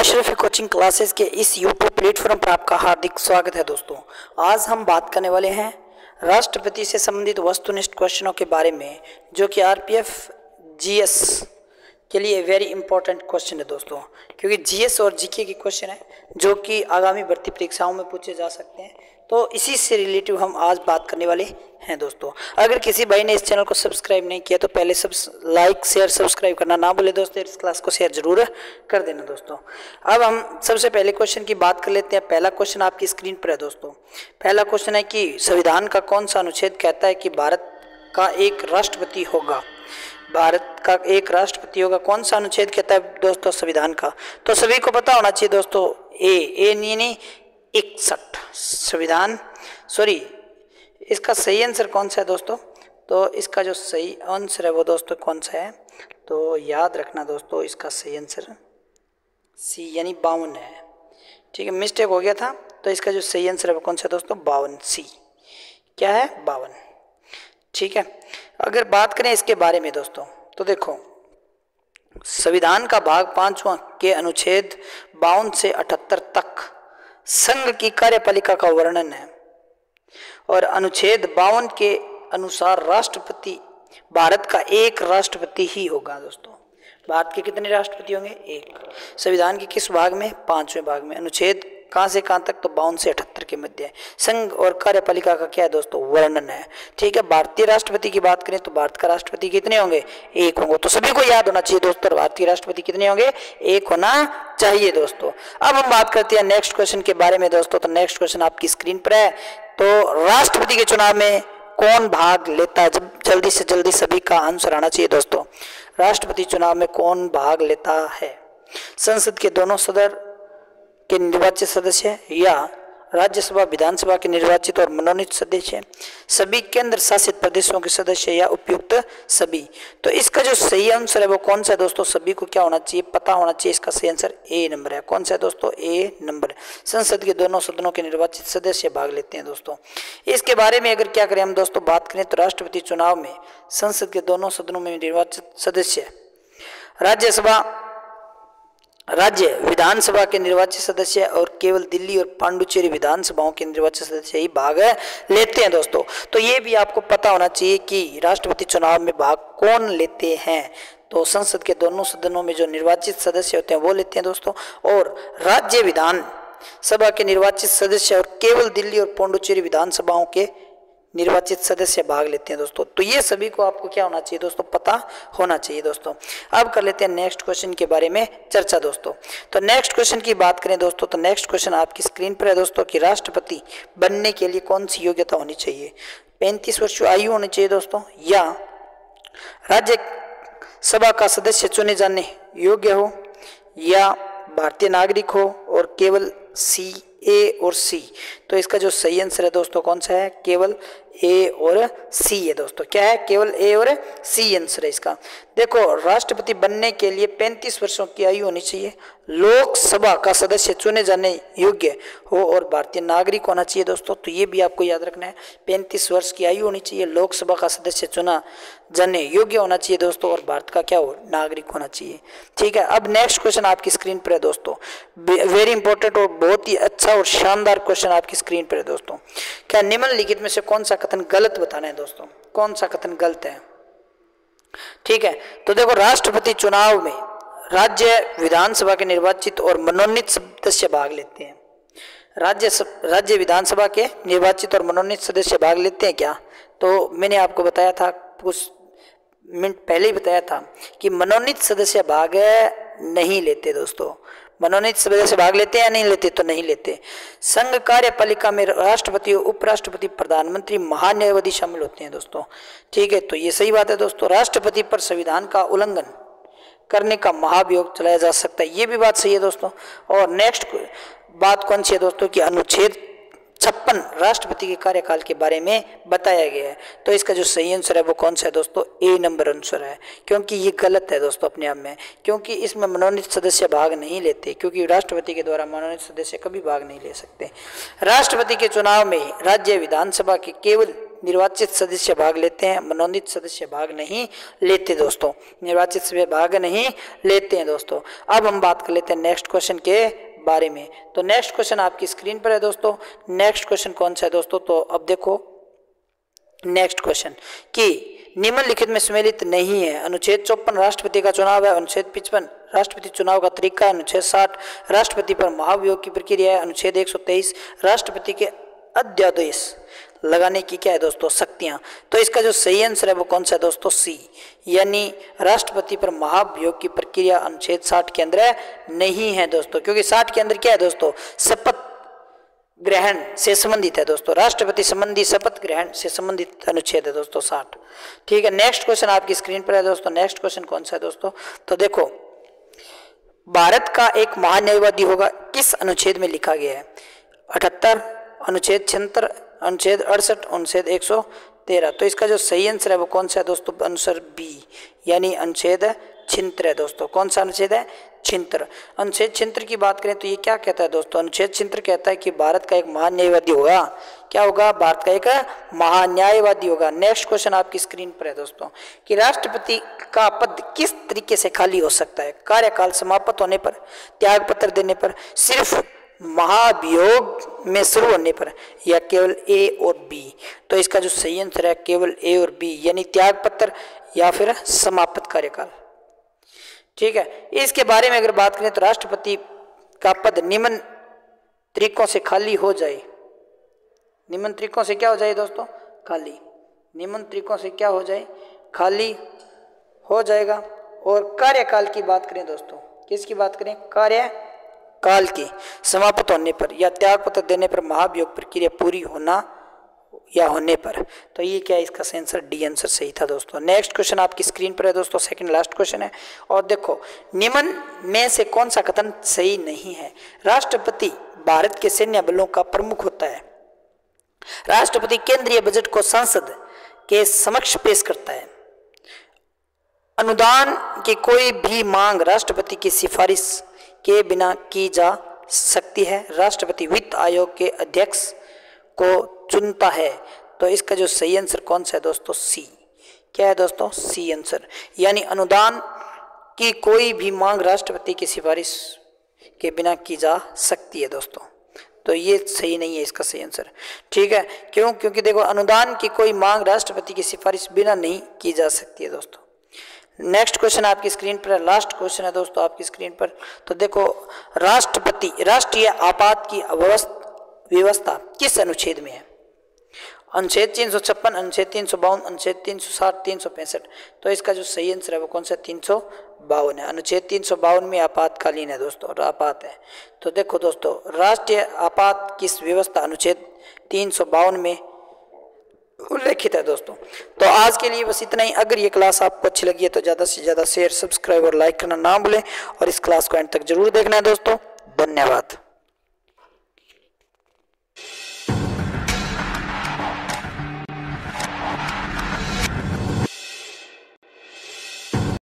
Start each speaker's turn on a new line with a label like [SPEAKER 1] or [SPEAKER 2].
[SPEAKER 1] Ashrafi coaching classes के इस YouTube platform पर आपका हार्दिक स्वागत है दोस्तों। आज हम बात करने वाले हैं राष्ट्रपति से संबंधित वस्तुनिष्ठ क्वेश्चनों के बारे में, जो कि आरपीएफ जीएस के लिए वेरी इंपॉर्टेंट क्वेश्चन है दोस्तों, क्योंकि जीएस और जीके के क्वेश्चन है जो कि आगामी भर्ती परीक्षाओं में पूछे जा सकते हैं। तो इसी से रिलेटिव हम आज बात करने वाले हैं दोस्तों। अगर किसी भाई ने इस चैनल को सब्सक्राइब नहीं किया तो पहले सब लाइक शेयर सब्सक्राइब करना ना भूले दोस्तों। इस क्लास को शेयर जरूर कर देना दोस्तों। अब हम सबसे पहले क्वेश्चन की बात कर लेते हैं। पहला क्वेश्चन आपकी स्क्रीन पर है दोस्तों। पहला क्वेश्चन है कि संविधान का कौन सा अनुच्छेद कहता है कि भारत का एक राष्ट्रपति होगा। भारत का एक राष्ट्रपति होगा, कौन सा अनुच्छेद कहता है दोस्तों संविधान का? तो सभी को पता होना चाहिए दोस्तों, ए नहीं 61 संविधान इसका सही आंसर कौन सा है दोस्तों? तो इसका जो सही आंसर है वो दोस्तों कौन सा है? तो याद रखना दोस्तों, इसका सही आंसर सी यानी 52 है। ठीक है, मिस्टेक हो गया था। तो इसका जो सही आंसर है वो कौन सा है दोस्तों? 52 सी। क्या है? 52। ठीक है, अगर बात करें इसके बारे में दोस्तों तो देखो, संविधान का भाग 5वां के अनुच्छेद 52 से 78 तक संघ की कार्यपालिका का वर्णन है और अनुच्छेद 52 के अनुसार राष्ट्रपति भारत का एक राष्ट्रपति ही होगा दोस्तों। भारत के कितने राष्ट्रपति होंगे? एक। संविधान के किस भाग में? 5वें भाग में। अनुच्छेद कहाँ से कहाँ तक? तो 52 से 78 के मध्य है। संघ और कार्यपालिका का क्या है दोस्तों? वर्णन है। ठीक है, भारतीय राष्ट्रपति की बात करें तो भारत का राष्ट्रपति कितने होंगे? एक होंगे। तो सभी को याद होना चाहिए दोस्तों, भारतीय राष्ट्रपति कितने होंगे? एक होना चाहिए दोस्तों। अब हम बात करते हैं नेक्स्ट क्वेश्चन के बारे में दोस्तों। तो नेक्स्ट क्वेश्चन आपकी स्क्रीन पर है। तो राष्ट्रपति के चुनाव में कौन भाग लेता है? जब जल्दी से जल्दी सभी का आंसर आना चाहिए दोस्तों। राष्ट्रपति चुनाव में कौन भाग लेता है? संसद के दोनों सदन के निर्वाचित सदस्य या राज्यसभा विधानसभा के निर्वाचित और मनोनीत सदस्य, सभी केंद्र शासित प्रदेशों के सदस्य या उपयुक्त सभी। तो इसका जो सही आंसर है वो कौन सा है दोस्तों? सभी को क्या होना चाहिए? पता होना चाहिए। इसका सही आंसर ए नंबर है। कौन सा है दोस्तों? ए नंबर। संसद के दोनों सदनों के निर्वाचित सदस्य भाग लेते हैं दोस्तों। इसके बारे में अगर क्या करें हम दोस्तों, बात करें तो राष्ट्रपति चुनाव में संसद के दोनों सदनों में निर्वाचित सदस्य, राज्य विधानसभा के निर्वाचित सदस्य और केवल दिल्ली और पांडुचेरी विधानसभाओं के निर्वाचित सदस्य ही भाग लेते हैं दोस्तों। तो ये भी आपको पता होना चाहिए कि राष्ट्रपति चुनाव में भाग कौन लेते हैं। तो संसद के दोनों सदनों में जो निर्वाचित सदस्य होते हैं वो लेते हैं दोस्तों, और राज्य विधानसभा के निर्वाचित सदस्य और केवल दिल्ली और पांडुचेरी विधानसभाओं के निर्वाचित सदस्य भाग लेते हैं दोस्तों। तो ये सभी को आपको क्या होना चाहिए दोस्तों? पता होना चाहिए दोस्तों। अब कर लेते हैं नेक्स्ट क्वेश्चन के बारे में चर्चा दोस्तों। तो नेक्स्ट क्वेश्चन की बात करें दोस्तों तो नेक्स्ट क्वेश्चन आपकी स्क्रीन पर है दोस्तों कि राष्ट्रपति बनने के लिए कौन सी योग्यता होनी चाहिए? 35 वर्ष आयु होनी चाहिए दोस्तों, या राज्य सभा का सदस्य चुने जाने योग्य हो, या भारतीय नागरिक हो, और केवल सी, ए और सी। तो इसका जो सही आंसर है दोस्तों कौन सा है? केवल ए और सी है दोस्तों। क्या है? केवल ए और सी आंसर है इसका। देखो, राष्ट्रपति बनने के लिए 35 वर्षों की आयु होनी चाहिए, लोकसभा का सदस्य चुने जाने योग्य हो और भारतीय नागरिक होना चाहिए दोस्तों। तो ये भी आपको याद रखना है, 35 वर्ष की आयु होनी चाहिए, लोकसभा का सदस्य चुना जाने योग्य होना चाहिए दोस्तों, और भारत का क्या हो? नागरिक होना चाहिए। ठीक है, अब नेक्स्ट क्वेश्चन आपकी स्क्रीन पर है दोस्तों। वेरी इंपॉर्टेंट और बहुत ही अच्छा और शानदार क्वेश्चन आपकी स्क्रीन पर है दोस्तों। क्या निम्नलिखित में से कौन सा कथन गलत बताना है दोस्तों? कौन सा कथन गलत है? ठीक है, तो देखो, राष्ट्रपति चुनाव में राज्य विधानसभा के निर्वाचित और मनोनीत सदस्य भाग लेते हैं। राज्य विधानसभा के निर्वाचित और मनोनीत सदस्य भाग लेते हैं क्या? तो मैंने आपको बताया था, कुछ मिनट पहले ही बताया था कि मनोनीत सदस्य भाग नहीं लेते दोस्तों। मनोनीत सदस्य भाग लेते हैं या नहीं लेते? तो नहीं लेते। संघ कार्यपालिका में राष्ट्रपति, उपराष्ट्रपति, प्रधानमंत्री, महान्यायवादी शामिल होते हैं दोस्तों। ठीक है, तो ये सही बात है दोस्तों। राष्ट्रपति पर संविधान का उल्लंघन करने का महाभियोग चलाया जा सकता है, ये भी बात सही है दोस्तों। और नेक्स्ट बात कौन सी है दोस्तों कि अनुच्छेद 56 राष्ट्रपति के कार्यकाल के बारे में बताया गया है। तो इसका जो सही आंसर है वो कौन सा है दोस्तों? ए नंबर आंसर है, क्योंकि ये गलत है दोस्तों अपने आप में, क्योंकि इसमें मनोनीत सदस्य भाग नहीं लेते, क्योंकि राष्ट्रपति के द्वारा मनोनीत सदस्य कभी भाग नहीं ले सकते। राष्ट्रपति के चुनाव में राज्य विधानसभा के केवल निर्वाचित सदस्य भाग लेते हैं, मनोनीत सदस्य भाग नहीं लेते दोस्तों, निर्वाचित सदस्य भाग नहीं लेते हैं दोस्तों। अब हम बात कर लेते हैं नेक्स्ट क्वेश्चन के बारे में। तो नेक्स्ट क्वेश्चन आपकी स्क्रीन पर है दोस्तों। नेक्स्ट क्वेश्चन कौन सा है दोस्तों, तो अब देखो नेक्स्ट क्वेश्चन कि निम्नलिखित में सम्मिलित नहीं है। अनुच्छेद 54 राष्ट्रपति का चुनाव है, अनुच्छेद 55 राष्ट्रपति चुनाव का तरीका है, अनुच्छेद 60 राष्ट्रपति पर महाभियोग की प्रक्रिया है, अनुच्छेद 123 राष्ट्रपति के अध्यादेश लगाने की क्या है दोस्तों, शक्तियां। तो इसका जो सही आंसर है वो कौन सा है दोस्तों, सी, यानी राष्ट्रपति पर महाभियोग की प्रक्रिया अनुच्छेद 60 के अंदर नहीं है दोस्तों, क्योंकि 60 के अंदर क्या है दोस्तों, शपथ ग्रहण से संबंधित है दोस्तों, राष्ट्रपति संबंधी शपथ ग्रहण से संबंधित अनुच्छेद है दोस्तों 60। ठीक है, नेक्स्ट क्वेश्चन आपकी स्क्रीन पर है दोस्तों। नेक्स्ट क्वेश्चन कौन सा है दोस्तों, तो देखो भारत का एक महान्यायवादी होगा किस अनुच्छेद में लिखा गया है, 78, अनुच्छेद 76, अनुच्छेद 68, अनुच्छेद 113। तो इसका जो सही आंसर है वो कौन सा है दोस्तों, आंसर बी, यानी अनुच्छेद 76 है दोस्तों। कौन सा अनुच्छेद है, 76। अनुच्छेद 76 की बात करें तो ये क्या कहता है दोस्तों, अनुच्छेद 76 कहता है कि भारत का एक महान्यायवादी होगा, क्या होगा, भारत का एक महान्यायवादी होगा। नेक्स्ट क्वेश्चन आपकी स्क्रीन पर है दोस्तों कि राष्ट्रपति का पद किस तरीके से खाली हो सकता है, कार्यकाल समाप्त होने पर, त्याग पत्र देने पर, सिर्फ महाभियोग में शुरू होने पर, या केवल ए और बी। तो इसका जो सही आंसर है केवल ए और बी, यानी त्याग पत्र या फिर समाप्त कार्यकाल। ठीक है, इसके बारे में अगर बात करें तो राष्ट्रपति का पद निम्न तरीकों से खाली हो जाए, निम्न तरीकों से क्या हो जाए दोस्तों, खाली, निम्न तरीकों से क्या हो जाए, खाली हो जाएगा। और कार्यकाल की बात करें दोस्तों, किसकी बात करें, कार्यकाल की समाप्त होने पर या त्याग पत्र देने पर, महाभियोग प्रक्रिया पूरी होना या होने पर। तो ये क्या है, इसका आंसर डी आंसर सही था दोस्तों। नेक्स्ट क्वेश्चन आपकी स्क्रीन पर है दोस्तों, सेकंड लास्ट क्वेश्चन है। और देखो निम्न में से कौन सा कथन सही नहीं है, राष्ट्रपति भारत के सैन्य बलों का प्रमुख होता है, राष्ट्रपति केंद्रीय बजट को संसद के समक्ष पेश करता है, अनुदान की कोई भी मांग राष्ट्रपति की सिफारिश के बिना की जा सकती है, राष्ट्रपति वित्त आयोग के अध्यक्ष को चुनता है। तो इसका जो सही आंसर कौन सा है दोस्तों, सी, क्या है दोस्तों, सी आंसर, यानी अनुदान की कोई भी मांग राष्ट्रपति की सिफारिश के बिना की जा सकती है दोस्तों। तो ये सही नहीं है इसका सही आंसर। ठीक है, क्यों, क्योंकि देखो अनुदान की कोई मांग राष्ट्रपति की सिफारिश बिना नहीं की जा सकती है दोस्तों। नेक्स्ट क्वेश्चन आपकी स्क्रीन पर है, लास्ट क्वेश्चन है दोस्तों आपकी स्क्रीन पर। तो देखो राष्ट्रपति राष्ट्रीय आपात की व्यवस्था किस अनुच्छेद में है, अनुच्छेद 356, अनुच्छेद 352, अनुच्छेद 360, 365। तो इसका जो सही आंसर है वो कौन सा, 352 है। अनुच्छेद 352 में आपातकालीन है दोस्तों, और आपात है। तो देखो दोस्तों राष्ट्रीय आपात किस व्यवस्था अनुच्छेद 352 में उल्लेखित है दोस्तों। तो आज के लिए बस इतना ही। अगर ये क्लास आपको अच्छी लगी है तो ज़्यादा से ज़्यादा शेयर, सब्सक्राइब और लाइक करना ना भूलें, और इस क्लास को एंड तक जरूर देखना है दोस्तों। धन्यवाद।